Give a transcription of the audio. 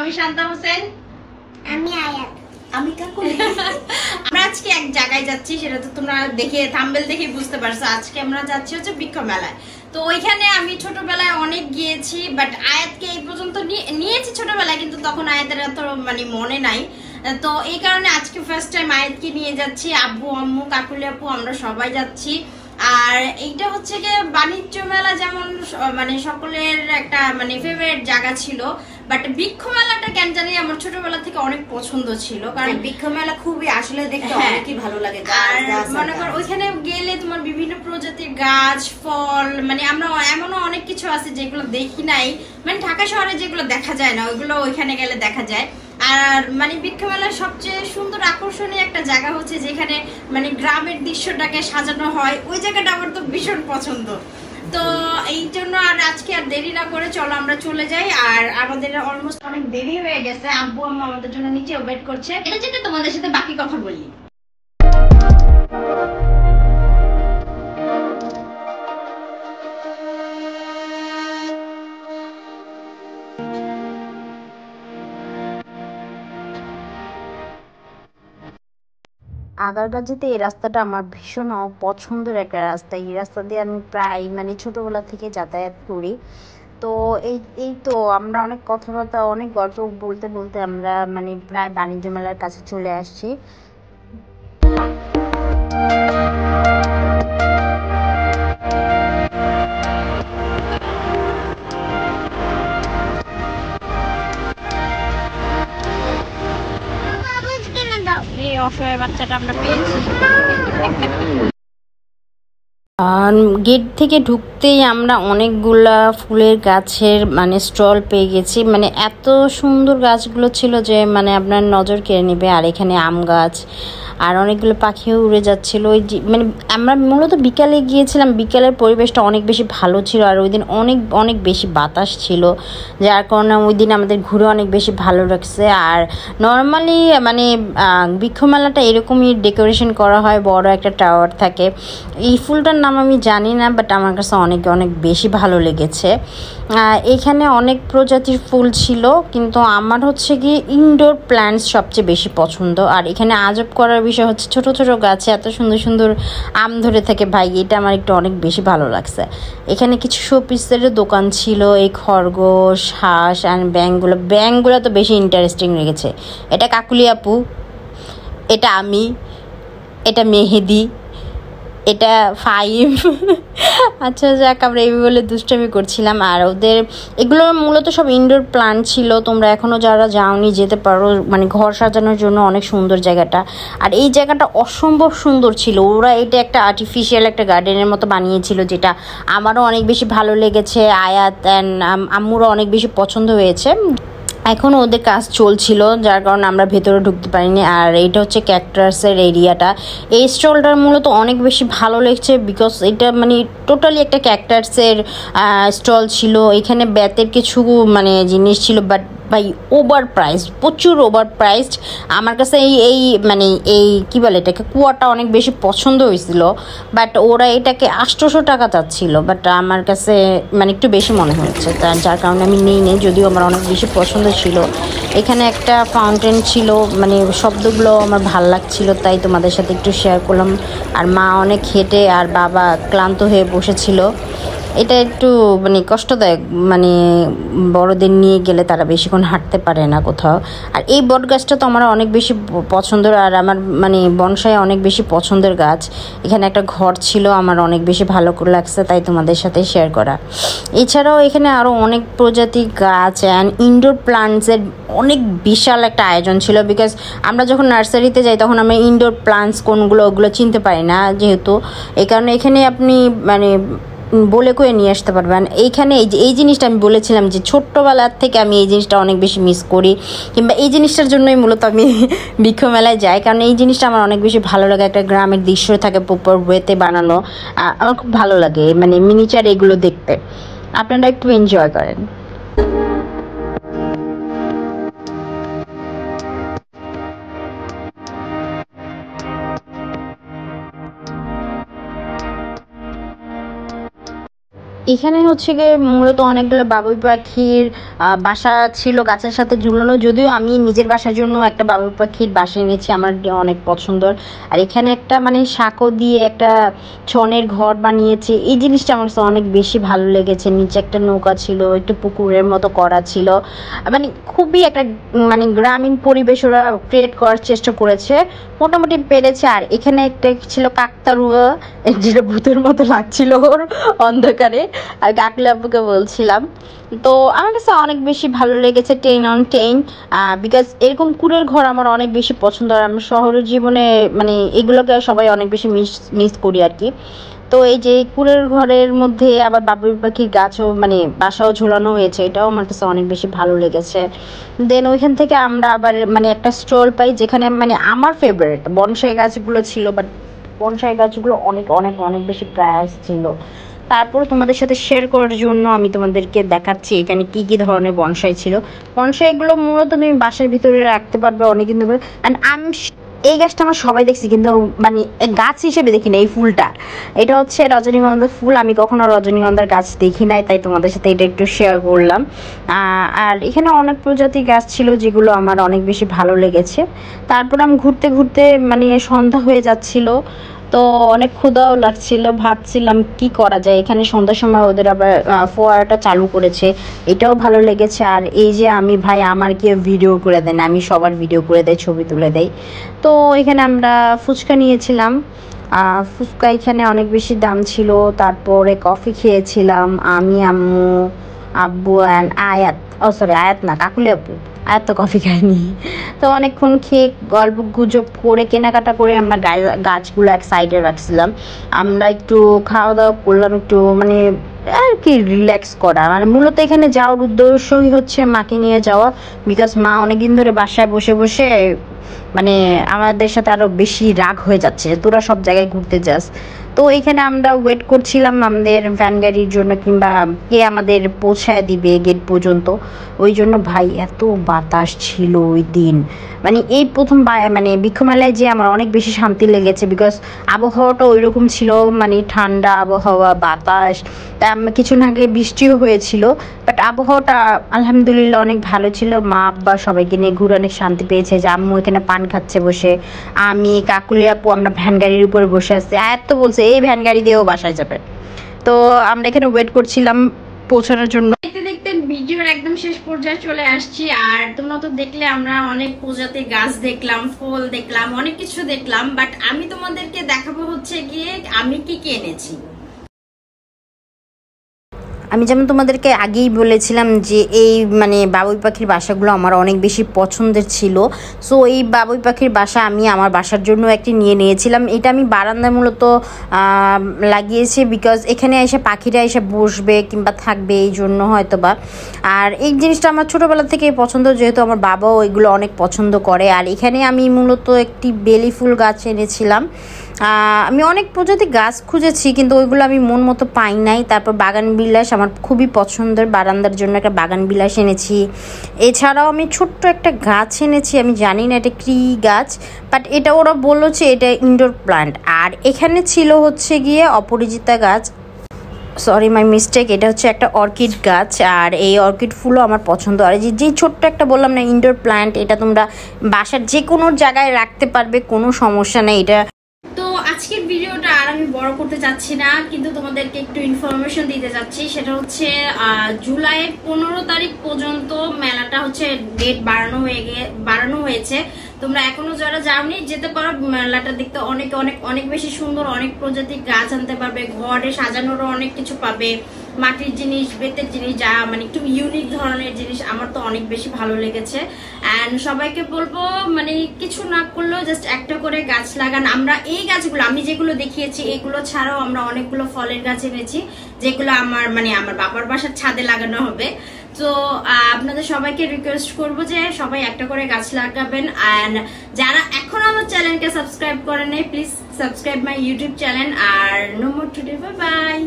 আমি শান্তা হোসেন। আমি আয়াত। আমি কাকুলি। আমরা আজকে এক জায়গায় যাচ্ছি, সেটা তো তোমরা দেখে থাম্বনেল দেখে বুঝতে পারছো। আজকে আমরা যাচ্ছি হচ্ছে বৃক্ষ মেলায়। তো ওইখানে আমি ছোটবেলায় অনেক গিয়েছি, বাট আয়াতকে এই পর্যন্ত নিয়েছি ছোটবেলায়, কিন্তু তখন আয়াতের এত মানে মনে নাই। তো এই কারণে আজকে ফার্স্ট টাইম আয়াতকে নিয়ে যাচ্ছি। আব্বু আম্মু কাকুলি আপু আমরা সবাই যাচ্ছি। আর এইটা হচ্ছে গিয়ে বাণিজ্য মেলা, যেমন মানে সকলের একটা মানে ফেভারিট জায়গা ছিল, বাট বৃক্ষ মেলাটা কেন জানি আমার ছোটবেলা থেকে অনেক পছন্দ ছিল, কারণ বৃক্ষ মেলা খুবই আসলে দেখতে অনেকই ভালো লাগে। আর মনে করো ওইখানে গেলে তোমার বিভিন্ন প্রজাতির গাছ ফল, মানে আমরা এমনও অনেক কিছু আছে যেগুলো দেখি নাই, মানে ঢাকা শহরে যেগুলো দেখা যায় না ওইগুলো ওইখানে গেলে দেখা যায়। আর মানে বৃক্ষ মেলার সবচেয়ে সুন্দর আকর্ষণীয় একটা জায়গা হচ্ছে যেখানে মানে গ্রামের দৃশ্যটাকে সাজানো হয়, ওই জায়গাটা আমার তো ভীষণ পছন্দ। তো এই জন্য আর আজকে আর দেরি না করে চলো আমরা চলে যাই। আর আমাদের অলমোস্ট অনেক দেরি হয়ে গেছে, আব্বু আম্মু আমাদের জন্য নিচে ওয়েট করছে। এটা যেটা তোমাদের সাথে বাকি কথা বলি। আগারগাঁ যেতে এই রাস্তাটা আমার ভীষণ পছন্দের একটা রাস্তা। এই রাস্তা দিয়ে আমি প্রায় মানে ছোটবেলা থেকে যাতায়াত করি। তো এই তো আমরা অনেক কথাবার্তা অনেক গল্প বলতে বলতে আমরা মানে প্রায় বাণিজ্য মেলার কাছে চলে আসছি। এই অসহায় বাচ্চাটা আমরা পেয়েছি। গেট থেকে ঢুকতেই আমরা অনেকগুলা ফুলের গাছের মানে স্টল পেয়ে গেছি। মানে এত সুন্দর গাছগুলো ছিল যে মানে আপনার নজর কেড়ে নেবে। আর এখানে আম গাছ আর অনেকগুলো পাখিও উড়ে যাচ্ছিল। ওই মানে আমরা মূলত বিকালে গিয়েছিলাম, বিকালের পরিবেশটা অনেক বেশি ভালো ছিল। আর ওই দিন অনেক অনেক বেশি বাতাস ছিল, যার কারণে ওই দিন আমাদের ঘুরে অনেক বেশি ভালো লাগছে। আর নর্মালি মানে বৃক্ষমেলাটা এরকমই ডেকোরেশন করা হয়, বড় একটা টাওয়ার থাকে। এই ফুলটার নাম আমি জানি না, বাট আমার কাছে অনেক অনেক বেশি ভালো লেগেছে। এখানে অনেক প্রজাতির ফুল ছিল, কিন্তু আমার হচ্ছে কি ইনডোর প্ল্যান্টস সবচেয়ে বেশি পছন্দ। আর এখানে আজব করার বিষয় হচ্ছে ছোট ছোট গাছে এত সুন্দর সুন্দর আম ধরে থাকে ভাই, এটা আমার একটু অনেক বেশি ভালো লাগছে। এখানে কিছু শোপিসের দোকান ছিল, এই খরগোশ হাঁস অ্যান্ড ব্যাঙগুলো তো বেশি ইন্টারেস্টিং লেগেছে। এটা কাকুলি আপু, এটা আমি, এটা মেহেদি, এটা 5। আচ্ছা যাক, আমরা এই বলে দুষ্টামি করছিলাম। আর ওদের এগুলো মূলত সব ইনডোর প্ল্যান্ট ছিল। তোমরা এখনও যারা যাওনি যেতে পারো, মানে ঘর সাজানোর জন্য অনেক সুন্দর জায়গাটা। আর এই জায়গাটা অসম্ভব সুন্দর ছিল। ওরা এটা একটা আর্টিফিশিয়াল একটা গার্ডেনের মতো বানিয়েছিল, যেটা আমারও অনেক বেশি ভালো লেগেছে। আয়াত অ্যান্ড আম্মুরও অনেক বেশি পছন্দ হয়েছে। এখনও ওদের কাজ চলছিল, যার কারণে আমরা ভেতরে ঢুকতে পারিনি। আর এইটা হচ্ছে ক্যাকটাসের এরিয়াটা। এই স্টলটার মূলত অনেক বেশি ভালো লেগেছে, বিকজ এটা মানে টোটালি একটা ক্যাকটাসের স্টল ছিল। এখানে ব্যাতের কিছু মানে জিনিস ছিল, বাট ভাই ওভার প্রাইসড, প্রচুর ওভার প্রাইসড। আমার কাছে এই মানে এই কী বলে এটাকে কুয়াটা অনেক বেশি পছন্দ হয়েছিল, বাট ওরা এটাকে 800 টাকা চাচ্ছিল। বাট আমার কাছে মানে একটু বেশি মনে হয়েছে, যার কারণে আমি নেই, যদিও আমার অনেক বেশি পছন্দ ছিল। এখানে একটা ফাউন্টেন ছিল, মানে শব্দগুলো আমার ভাল লাগছিল, তাই তোমাদের সাথে একটু শেয়ার করলাম। আর মা অনেক হেঁটে আর বাবা ক্লান্ত হয়ে বসেছিল। এটা একটু মানে কষ্টদায়ক, মানে বড়দের নিয়ে গেলে তারা বেশিক্ষণ হাঁটতে পারে না কোথাও। আর এই বট গাছটা তো আমার অনেক বেশি পছন্দের, আর আমার মানে বনসাই অনেক বেশি পছন্দের গাছ। এখানে একটা ঘর ছিল, আমার অনেক বেশি ভালো লাগছে, তাই তোমাদের সাথে শেয়ার করা। এছাড়াও এখানে আরও অনেক প্রজাতির গাছ অ্যান্ড ইনডোর প্লান্টসের অনেক বিশাল একটা আয়োজন ছিল। বিকজ আমরা যখন নার্সারিতে যাই তখন আমরা ইনডোর প্লান্টস কোনগুলো ওগুলো চিনতে পারি না, যেহেতু এই কারণে এখানে আপনি মানে বলে কয়ে নিয়ে আসতে পারবেন। এইখানে এই জিনিসটা আমি বলেছিলাম যে ছোট্টবেলার থেকে আমি এই জিনিসটা অনেক বেশি মিস করি, কিংবা এই জিনিসটার জন্যই মূলত আমি বৃক্ষ মেলায় যাই, কারণ এই জিনিসটা আমার অনেক বেশি ভালো লাগে। একটা গ্রামের দৃশ্য থাকে প্রপার ওয়েতে বানানো, আমার খুব ভালো লাগে মানে মিনিচার এগুলো দেখতে। আপনারা একটু এনজয় করেন। এখানে হচ্ছে গিয়ে মূলত অনেকগুলো বাবুই পাখির বাসা ছিল গাছের সাথে ঝুলানো, যদিও আমি নিজের বাসার জন্য একটা বাবুই পাখির বাসা এনেছি, আমার অনেক পছন্দের। আর এখানে একটা মানে সাঁকো দিয়ে একটা ছনের ঘর বানিয়েছে, এই জিনিসটা আমার কাছে অনেক বেশি ভালো লেগেছে। নিচে একটা নৌকা ছিল, একটু পুকুরের মতো করা ছিল, মানে খুবই একটা মানে গ্রামীণ পরিবেশ ওরা ক্রিয়েট করার চেষ্টা করেছে, মোটামুটি পেরেছে। আর এখানে একটা ছিল কাকতাড়ুয়া, যেটা ভূতের মতো লাগছিল ওর অন্ধকারে, আর কাকলি আপুকে বলছিলাম। তো আমার কাছে অনেক বেশি ভালো লেগেছে, 10 on 10, বিকজ এরকম কুড়ের ঘর আমার অনেক বেশি পছন্দ। আর আমি শহরের জীবনে মানে এগুলোকে সবাই অনেক বেশি মিস করি আর কি। তো এই যে কুড়ের ঘরের মধ্যে আবার বাবুই পাখির গাছও মানে বাসাও ঝুলানো হয়েছে, এটাও আমার কাছে অনেক বেশি ভালো লেগেছে। দেন ওইখান থেকে আমরা আবার মানে একটা স্টল পাই, যেখানে মানে আমার ফেভারিট বনসাই গাছগুলো ছিল, বাট বনসাই গাছগুলো অনেক অনেক অনেক বেশি প্রাইস ছিল। তারপর তোমাদের সাথে শেয়ার করার জন্য আমি তোমাদেরকে দেখাচ্ছি এখানে কি কি ধরনের বনসাই ছিল। বনসাইগুলো মূলত তুমি বাসার ভিতরে রাখতে পারবে অনেকদিন ধরে। অ্যান্ড এই গাছটা আমরা সবাই দেখছি, কিন্তু মানে গাছ হিসেবে দেখি না। এই ফুলটা, এটা হচ্ছে রজনীগন্ধার ফুল, আমি কখনো রজনীগন্ধার গাছ দেখি নাই, তাই তোমাদের সাথে এটা একটু শেয়ার করলাম। আর এখানে অনেক প্রজাতির গাছ ছিল যেগুলো আমার অনেক বেশি ভালো লেগেছে। তারপর আমি ঘুরতে ঘুরতে মানে সন্ধ্যা হয়ে যাচ্ছিল, তো অনেক ক্ষুধাও লাগছিল, ভাবছিলাম কি করা যায়। এখানে সন্ধ্যার সময় ওদের আবার ফোয়ারাটা চালু করেছে, এটাও ভালো লেগেছে। আর এই যে আমি ভাই আমার কেউ ভিডিও করে দেন, আমি সবার ভিডিও করে দেয়, ছবি তুলে দেয়। তো এখানে আমরা ফুচকা নিয়েছিলাম, ফুচকা এখানে অনেক বেশি দাম ছিল। তারপরে কফি খেয়েছিলাম আমি, আম্মু, আব্বু অ্যান্ড আয়াত, সরি আয়াত না, কাকুলি আপু, আয়াত তো কফি খায়নি। তো অনেকক্ষণ খেয়ে গল্প গুজব করে কেনাকাটা করে আমরা গাছগুলো এক সাইডে রাখছিলাম। আমরা একটু খাওয়া দাওয়া করলাম, একটু মানে আর কি রিল্যাক্স করা। মানে মূলত এখানে যাওয়ার উদ্দেশ্যই হচ্ছে মাকে নিয়ে যাওয়া, বিকজ মা অনেকদিন ধরে বাসায় বসে বসে মানে আমাদের সাথে আরো বেশি রাগ হয়ে যাচ্ছে, তোরা সব জায়গায় ঘুরতে যাস। তো এখানে আমরা ওয়েট করছিলাম আমাদের ভ্যান গাড়ির জন্য, কিংবা কে আমাদের পৌঁছায় দিবে গেট পর্যন্ত। ওই জন্য ভাই এত বাতাস ছিল ওই দিন, মানে এই প্রথম মানে বৃক্ষমেলায় যে আমার অনেক বেশি শান্তি লেগেছে, বিকজ আবহাওয়াটা ওই রকম ছিল, মানে ঠান্ডা আবহাওয়া, বাতাস। তা কিছুদিন আগে বৃষ্টিও হয়েছিল, বাট আবহাওয়াটা আলহামদুলিল্লাহ অনেক ভালো ছিল। মা আব্বা সবাইকে নিয়ে ঘুরে অনেক শান্তি পেয়েছে। যে আম্মু এখানে পান খাচ্ছে বসে, আমি কাকুলি আপু আমরা ভ্যান গাড়ির উপরে বসে আছি। আয়াত তো বলছে এই ভ্যান গাড়ি দিয়েও বাসায় যাবে। তো আমরা এখানে ওয়েট করছিলাম পৌঁছানোর জন্য। দেখতে দেখতে ভিডিওর একদম শেষ পর্যায়ে চলে আসছি। আর তোমরা তো দেখলে আমরা অনেক প্রজাতির গাছ দেখলাম, ফুল দেখলাম, অনেক কিছু দেখলাম, বাট আমি তোমাদেরকে দেখাবো হচ্ছে গিয়ে আমি কি কি এনেছি। আমি যেমন তোমাদেরকে আগেই বলেছিলাম যে এই মানে বাবুই পাখির বাসাগুলো আমার অনেক বেশি পছন্দের ছিল। সো এই বাবুই পাখির বাসা আমি আমার বাসার জন্য একটি নিয়ে নিয়েছিলাম। এটা আমি বারান্দায় মূলত লাগিয়েছি, বিকজ এখানে এসে পাখিরা এসে বসবে কিংবা থাকবে, এই জন্য হয়তো বা। আর এই জিনিসটা আমার ছোটোবেলা থেকেই পছন্দ, যেহেতু আমার বাবাও এগুলো অনেক পছন্দ করে। আর এখানে আমি মূলত একটি বেলি ফুল গাছ এনেছিলাম। আমি অনেক প্রজাতির গাছ খুঁজেছি, কিন্তু ওইগুলো আমি মন মতো পাই নাই। তারপর বাগান বিলাস আমার খুবই পছন্দের, বারান্দার জন্য একটা বাগান বিলাস এনেছি। এছাড়াও আমি ছোট্ট একটা গাছ এনেছি, আমি জানি না এটা কি গাছ, বাট এটা ওরা বলেছে এটা ইনডোর প্লান্ট। আর এখানে ছিল হচ্ছে গিয়ে অপরাজিতা গাছ, সরি মাই মিস্টেক, এটা হচ্ছে একটা অর্কিড গাছ। আর এই অর্কিড ফুলও আমার পছন্দ। আর যে ছোট্ট একটা বললাম না ইনডোর প্লান্ট, এটা তোমরা বাসার যে কোনো জায়গায় রাখতে পারবে, কোনো সমস্যা নেই। এটা আজকের ভিডিওটা আর আমি বড় করতে চাচ্ছি না, কিন্তু তোমাদেরকে একটু ইনফরমেশন দিতে যাচ্ছি। সেটা হচ্ছে জুলাইয়ের 15 তারিখ পর্যন্ত মেলাটা হচ্ছে ডেট বাড়ানো হয়েছে। তোমরা এখনো যারা যাওনি যেতে পারো, মেলাটা দেখতে অনেক অনেক অনেক বেশি সুন্দর। অনেক প্রজাতির গাছ আনতে পারবে, ঘরে সাজানোরও অনেক কিছু পাবে, মাটির জিনিস, বেতের জিনিস, যা মানে একটু ইউনিক ধরনের জিনিস। আমার তো অনেক বেশি ভালো লেগেছে। অ্যান্ড সবাইকে বলবো মানে কিছু না করলেও জাস্ট একটা করে গাছ লাগান। আমরা এই গাছগুলো আমি যেগুলো দেখিয়েছি এগুলো ছাড়াও আমরা অনেকগুলো ফলের গাছ এনেছি, যেগুলো আমার আমার বাবার বাসার ছাদে লাগানো হবে। তো আপনাদের সবাইকে রিকোয়েস্ট করবো যে সবাই একটা করে গাছ লাগাবেন। অ্যান্ড যারা এখন আমার চ্যানেলকে সাবস্ক্রাইব করেন নাই, please subscribe my YouTube channel. আর no more today, bye by.